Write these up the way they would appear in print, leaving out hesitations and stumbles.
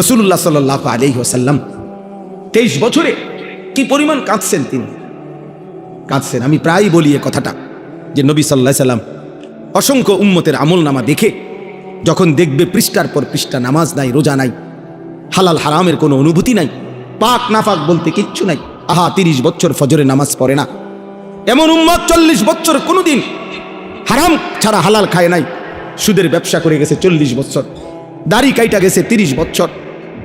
রাসূলুল্লাহ সাল্লাল্লাহু আলাইহি ওয়াসাল্লাম 23 বছরে কি পরিমাণ কাঁদছেন তিনি, কাঁদছেন। আমি প্রায়ই বলি এ কথাটা যে নবী সাল্লাল্লাহু আলাইহি সাল্লাম অসংখ্য উম্মতের আমলনামা দেখে যখন দেখবে পৃষ্ঠার পর পৃষ্ঠা নামাজ নাই, রোজা নাই, হালাল হারামের কোনো অনুভূতি নাই, পাক নাফাক বলতে কিচ্ছু নাই, 30 বছর ফজরে নামাজ পড়ে না এমন উম্মত 40 বছর কোনোদিন হারাম ছাড়া হালাল খায় নাই, সুদের ব্যবসা করে গেছে 40 বছর, দাড়ি কাইটা গেছে 30 বছর,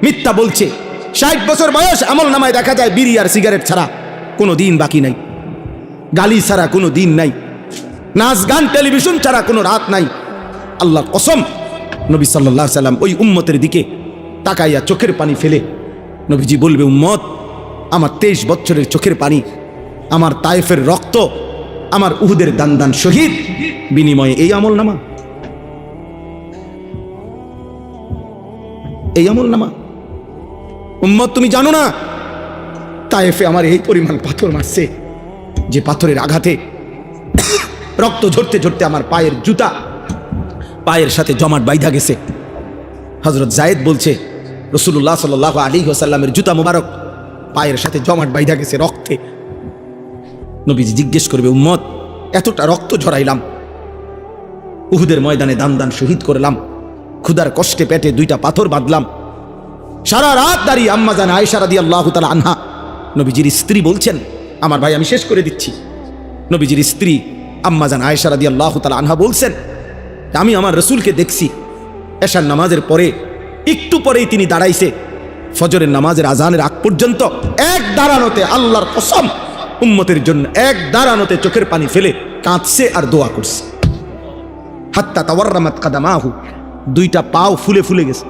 মিথ্যা বলছে, 60 বছর বয়স আমল নামায় দেখা যায় বিড়ি আর সিগারেট ছাড়া কোনো দিন বাকি নাই, গালি ছাড়া কোনো দিন নাই, নাচ গান টেলিভিশন ছাড়া কোনো রাত নাই। আল্লাহর কসম, নবী সাল্লাল্লাহু আলাইহি সাল্লাম ওই উম্মতের দিকে তাকাইয়া চোখের পানি ফেলে নবীজি বলবে, উম্মত আমার 23 বছরের চোখের পানি, আমার তায়েফের রক্ত, আমার উহুদের দান দান শহীদ বিনিময়ে এই আমল নামা, এই আমল নামা। উম্মত তুমি জানো না তায়েফে আমার এই পরিমাণ পাথর মারছে যে পাথরের আঘাতে রক্ত ঝরতে ঝরতে আমার পায়ের জুতা পায়ের সাথে জমাট বাইধা গেছে। হযরত যায়েদ বলছে রাসূলুল্লাহ সাল্লাল্লাহু আলাইহি ওয়াসাল্লামের জুতা মুবারক পায়ের সাথে জমাট বাইধা গেছে রক্তে। নবীজি জিজ্ঞেস করবে, উম্মত এতটা রক্ত ঝরাইলাম, উহুদের ময়দানে দান দান শহীদ করলাম, ক্ষুধার কষ্টে পেটে 2টা পাথর বাঁধলাম, সারা রাত দাঁড়িয়ে আম্মা জান আয়েশা রাদিয়াল্লাহু তাআলা আনহা নবীজির স্ত্রী বলছেন, আমার ভাই আমি শেষ করে দিচ্ছি, নবীজির স্ত্রী আম্মা জান আয়েশা রাদিয়াল্লাহু তাআলা আনহা বলছেন, আমি আমার রাসূলকে দেখছি এশার নামাজের পরে একটু পরেই তিনি দাঁড়াইছে, ফজরের নামাজের আজানের আগ পর্যন্ত এক দাঁড়ানোতে, আল্লাহর কসম উম্মতের জন্য এক দাঁড়ানোতে চোখের পানি ফেলে কাঁদছে আর দোয়া করছে। হাত্তা তাওয়াররামাত কাদামাহু, 2টা পাও ফুলে ফুলে গেছে।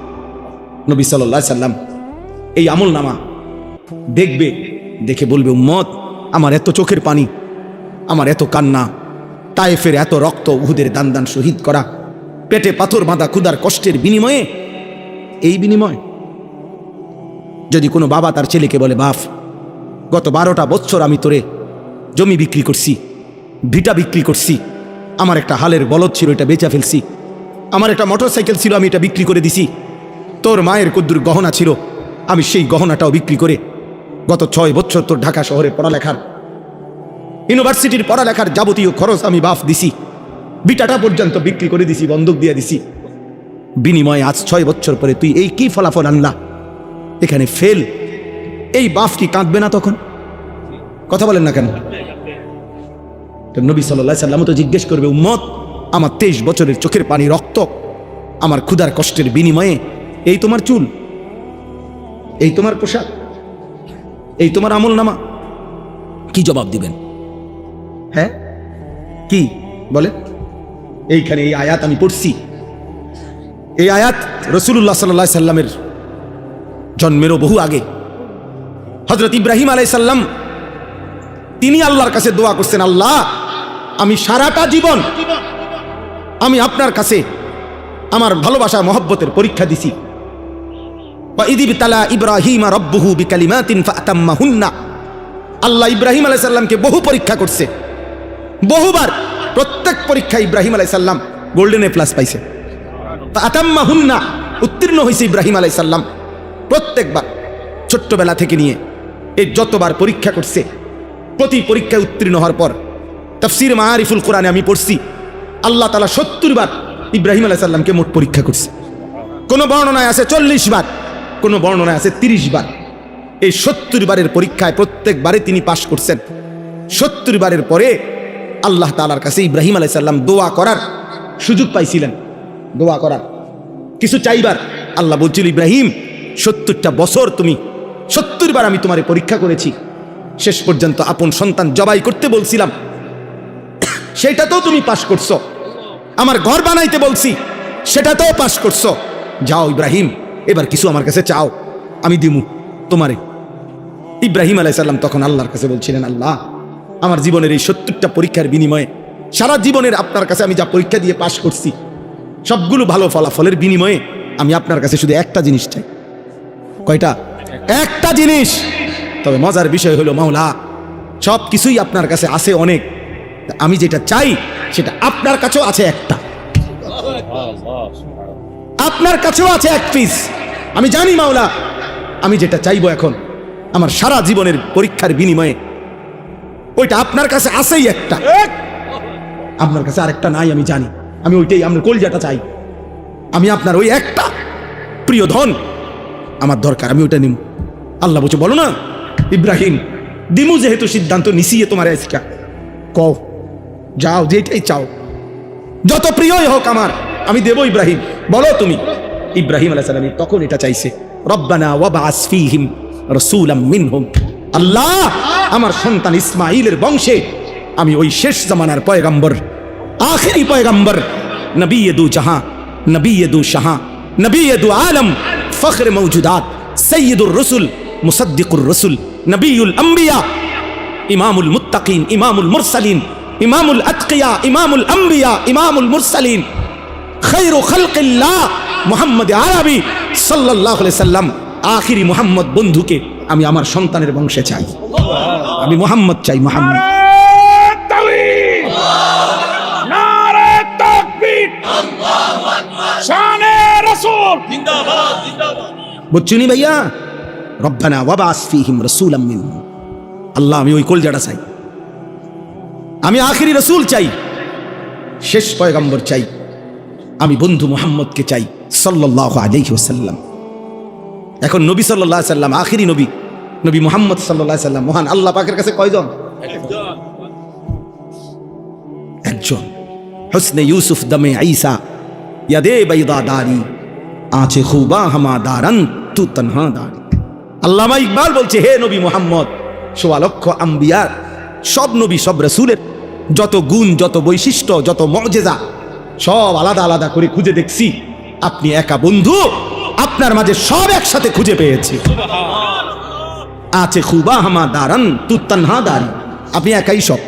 নবী সাল্লাল্লাহু আলাইহি সাল্লাম এই আমল নামা দেখবে, দেখে বলবে, উম্মত আমার এত চোখের পানি, আমার এত কান্না, তায়েফের এত রক্ত, উহুদের দান দান শহীদ করা, পেটে পাথর বাঁধা ক্ষুধার কষ্টের বিনিময়ে, এই বিনিময় যদি কোনো বাবা তার ছেলেকে বলে, বাপ গত 12টা বছর আমি তোরে জমি বিক্রি করছি, ভিটা বিক্রি করছি, আমার একটা হালের বলদ ছিল এটা বেচা ফেলছি, আমার একটা মোটরসাইকেল ছিল আমি এটা বিক্রি করে দিছি, তোর মায়ের কদ্দুর গহনা ছিল আমি সেই গহনাটাও বিক্রি করে গত 6 বছর তোর ঢাকা শহরে পড়ালেখার, ইউনিভার্সিটির পড়ালেখার যাবতীয় খরচ আমি বাপ দিছি, বিটাটা পর্যন্ত বিক্রি করে দিছি, বন্ধক দিয়ে দিছি, বিনিময়ে আজ 6 বছর পরে তুই এই কি ফলাফল আনলা, এখানে ফেল। এই বাপ কি কাঁদবে না তখন? কথা বলেন না কেন? নবী সাল্লাল্লাহু আলাইহি সাল্লাম তো জিজ্ঞেস করবে, উম্মত আমার 23 বছরের চোখের পানি, রক্ত, আমার ক্ষুধার কষ্টের বিনিময়ে এই তোমার চুল, এই তোমার পোশাক, এই তোমার আমল নামা, কি জবাব দিবেন? হ্যাঁ কি বলে? এইখানে এই আয়াত আমি পড়ছি, এই আয়াত রাসূলুল্লাহ সাল্লাল্লাহু আলাইহি সাল্লামের জন্মেরও বহু আগে হযরত ইব্রাহিম আলাইহিস সালাম তিনি আল্লাহর কাছে দোয়া করছেন, আল্লাহ আমি সারাটা জীবন আমি আপনার কাছে আমার ভালোবাসা মহব্বতের পরীক্ষা দিছি। ওয়া ইয ইবতালা ইব্রাহিম রাব্বুহু বিকালিমাতিন ফাতাম্মাহুন্না, আল্লাহ ইব্রাহিম আলাইহিস সালামকে বহু পরীক্ষা করছে, বহুবার, প্রত্যেক পরীক্ষায় ইব্রাহিম আলাইহিস সালাম গোল্ডেন A+ পাইছে, ফাতাম্মাহুন্না উত্তীর্ণ হয়েছে ইব্রাহিম আলাইহিস সালাম প্রত্যেকবার। ছোট্টবেলা থেকে নিয়ে এই যতবার পরীক্ষা করছে, প্রতি পরীক্ষায় উত্তীর্ণ হওয়ার পর তাফসীর মাআরিফুল কোরআনে আমি পড়ছি, আল্লাহ তাআলা 70 বার ইব্রাহিম আলাইহিস সালামকে মোট পরীক্ষা করছে। কোন বর্ণনায় আছে 40 বার, কোন বর্ণনায় আছে 30 বার। এই 70 বারের পরীক্ষায় প্রত্যেকবারে তিনি পাশ করছেন। 70 বারের পরে আল্লাহ তাআলার কাছে ইব্রাহিম আলাইহিস সালাম দোয়া করার সুযোগ পাইছিলেন, দোয়া করার, কিছু চাইবার। আল্লাহ বলছিল, ইব্রাহিম 70টা বছর তুমি 70 বার আমি তোমারে পরীক্ষা করেছি, শেষ পর্যন্ত আপন সন্তান জবাই করতে বলছিলাম, সেটাতেও তুমি পাশ করছো, আমার ঘর বানাইতে বলছি সেটাতেও পাশ করছো, যাও ইব্রাহিম এবার কিছু আমার কাছে চাও, আমি দিমু তোমারে। ইব্রাহিম আলাইহিস সালাম তখন আল্লাহর কাছে বলছিলেন, আল্লাহ আমার জীবনের এই 70টা পরীক্ষার বিনিময়ে, সারা জীবনের আপনার কাছে আমি যা পরীক্ষা দিয়ে পাশ করছি, সবগুলো ভালো ফলাফলের বিনিময়ে আমি আপনার কাছে শুধু একটা জিনিস চাই। কয়টা? একটা জিনিস। তবে মজার বিষয় হলো, মাওলা সব কিছুই আপনার কাছে আছে অনেক, আমি যেটা চাই সেটা আপনার কাছেও আছে একটা, আপনার কাছেও আছে 1 পিস, আমি জানি মাওলা, আমি যেটা চাইবো এখন আমার সারা জীবনের পরীক্ষার বিনিময়ে, ওইটা আপনার কাছে আছেই একটা, আপনার কাছে আরেকটা নাই, আমি জানি। আমি ওইটাই, আপনার কলজাটা চাই। আমি আপনার ওই একটা প্রিয় ধন আমার দরকার, আমি ওইটা নিব। আল্লাহ বলছে, বলো না ইব্রাহিম, দিমু যেহেতু সিদ্ধান্ত নিছিয়ে তোমার আজকে, কও, যাও, যেটাই চাও, যত প্রিয়ই হোক আমার, আমি দেবো। ইব্রাহিম বলো তুমি। ইব্রাহিম আলাইহিস সালাম তখন এটা চাইছে, রব্বানা ওয়াবআস ফীহিম রাসূলাম মিনহুম, আল্লাহ আমার সন্তান ইসমাঈলের বংশে আমি ওই শেষ জামানার পয়গম্বর, আখেরি পয়গম্বর, নবী দু জাহাঁ, নবী দু শাহাঁ, নবী দু আলম, ফখর মওজুদাত, সৈয়দুর রসুল, মুসদ্দিকুর রসুল, নবীউল আম্বিয়া, ইমামুল মুত্তাকিন, ইমামুল মুরসালিন, ইমামুল আতকিয়া, ইমামুল আম্বিয়া, ইমামুল মুরসালিন, খায়রু খালকিল্লাহ মুহাম্মদ আরবি সাল্লাল্লাহু আলাইহি সাল্লাম, আখিরি মুহাম্মদ বন্ধুকে আমি আমার সন্তানের বংশে চাই। আমি মুহাম্মদ চাই, মুহাম্মদ। নারে তাকবীর, আল্লাহু আকবার, শানে রাসূল জিন্দাবাদ, জিন্দাবাদ। বুঝছুনি ভাইয়া, রব্বানা ওয়াবআস ফীহিম রাসূলাম মিনহুম, আল্লাহ আমি ওই কলজাটা চাই, আমি আখিরি রসুল চাই, শেষ পয়গম্বর চাই, আমি বন্ধু মুহাম্মদকে চাই সাল্লাল্লাহু আলাইহি ওয়াসাল্লাম। এখন নবী সাল্লাল্লাহু আলাইহি ওয়াসাল্লাম আখিরি নবী, নবী মুহাম্মদ সাল্লাল্লাহু আলাইহি ওয়াসাল্লাম মহান আল্লাহ পাকের কাছে কয়জন? একজন। হুসনে ইউসুফ দমে ঈসা, ইয়াদে বাইদা দারি, আঁচে খুবা হামা দারান তু তনহা দারি। আল্লামা ইকবাল বলছে, হে নবী মুহাম্মদ, সোয়া লক্ষ আম্বিয়ার, সব নবী সব রাসূলের যত গুণ, যত বৈশিষ্ট্য, যত মুআজিজা সব আলাদা আলাদা করে খুঁজে দেখছি, আপনি একা বন্ধু, আপনার মাঝে সব একসাথে খুঁজে পেয়েছি। আছে খুবা হামা দারান তু তনহা দারি, আপনি একাই সব,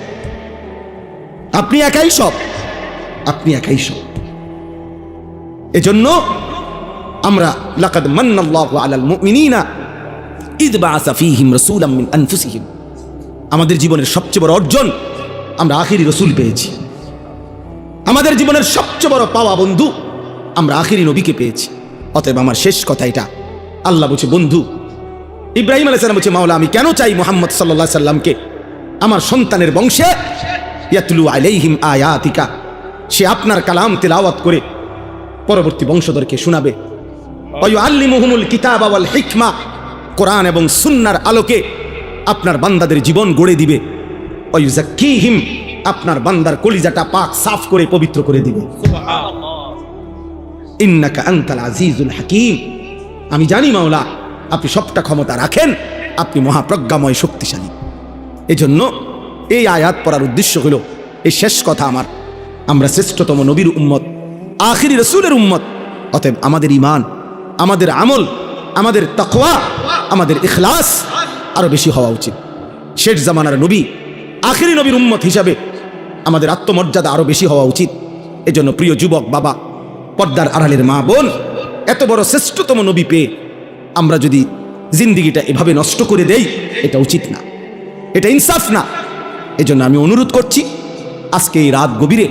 আপনি একাই সব, আপনি একাই সব। এজন্য আমরা লাকাদ মান্নাল্লাহু আলাল মুমিনিনা ইয বাআসা ফীহিম রাসূলাম মিন আনফুসিহিম, আমাদের জীবনের সবচেয়ে বড় অর্জন আমরা আখিরি রসুল পেয়েছি। আমাদের জীবনের সবচেয়ে বড় পাওয়া বন্ধু আমরা আখিরি নবীকে পেয়েছি। অতএব আমার শেষ কথা এটা, আল্লাহ বলছে বন্ধু, ইব্রাহিম আলাইহিস সালাম বলছে, মাওলা আমি কেন চাই মুহাম্মদ সাল্লাল্লাহু আলাইহি সাল্লামকে আমার সন্তানের বংশে, ইয়াতলু আলাইহিম আয়াতিকা, সে আপনার কালাম তেলাওয়াত করে পরবর্তী বংশধরকে শোনাবে, ওয়া ইউআল্লিমুহুমুল কিতাবা ওয়াল হিকমা, কোরআন এবং সুন্নাহর আলোকে আপনার বান্দাদের জীবন গড়ে দিবে, ওয়া ইউযাক্কিহিম, আপনার বান্দার কলিজাটা পাক সাফ করে পবিত্র করে দিবে। ইন্নাকা আনতাল আজিজুল হাকিম, আমি জানি মাওলা আপনি সবটা ক্ষমতা রাখেন, আপনি মহাপ্রজ্ঞাময় শক্তিশালী। এজন্য এই আয়াত পড়ার উদ্দেশ্য হলো এই শেষ কথা আমার, আমরা শ্রেষ্ঠতম নবীর উম্মত, আখিরি রসুলের উম্মত। অতএব আমাদের ঈমান, আমাদের আমল, আমাদের তাকওয়া, আমাদের ইখলাস আরো বেশি হওয়া উচিত। শেষ জামানার নবী, আখিরি নবীর উম্মত হিসাবে আমাদের আত্মমর্যাদা আরো বেশি হওয়া উচিত। এজন্য প্রিয় যুবক বাবা, পর্দার আড়ালের মা বোন, এত বড় শ্রেষ্ঠতম নবী পেয়ে আমরা যদি জিন্দিগিটা এভাবে নষ্ট করে দেই, এটা উচিত না, এটা ইনসাফ না। এজন্য আমি অনুরোধ করছি, আজকে এই রাত গভীরে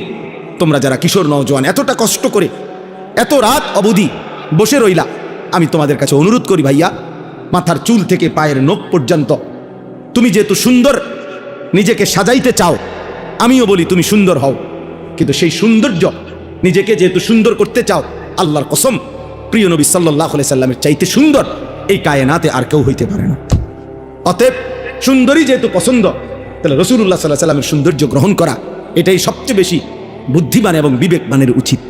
তোমরা যারা কিশোর নওজোয়ান এতটা কষ্ট করে এত রাত অবধি বসে রইলা, আমি তোমাদের কাছে অনুরোধ করি ভাইয়া, মাথার চুল থেকে পায়ের নখ পর্যন্ত তুমি যেহেতু সুন্দর নিজেকে সাজাইতে চাও, আমিও বলি তুমি সুন্দর হও, কিন্তু সেই সৌন্দর্য নিজেকে যেহেতু সুন্দর করতে চাও, আল্লাহর কসম প্রিয় নবী সাল্লাল্লাহু আলাইহি সাল্লামের চাইতে সুন্দর এই কায়নাতে আর কেউ হইতে পারে না। অতএব সুন্দরী যেহেতু পছন্দ, তাহলে রাসূলুল্লাহ সাল্লাল্লাহু আলাইহি সাল্লামের সৌন্দর্য গ্রহণ করা এটাই সবচেয়ে বেশি বুদ্ধিমান এবং বিবেকবানের উচিত।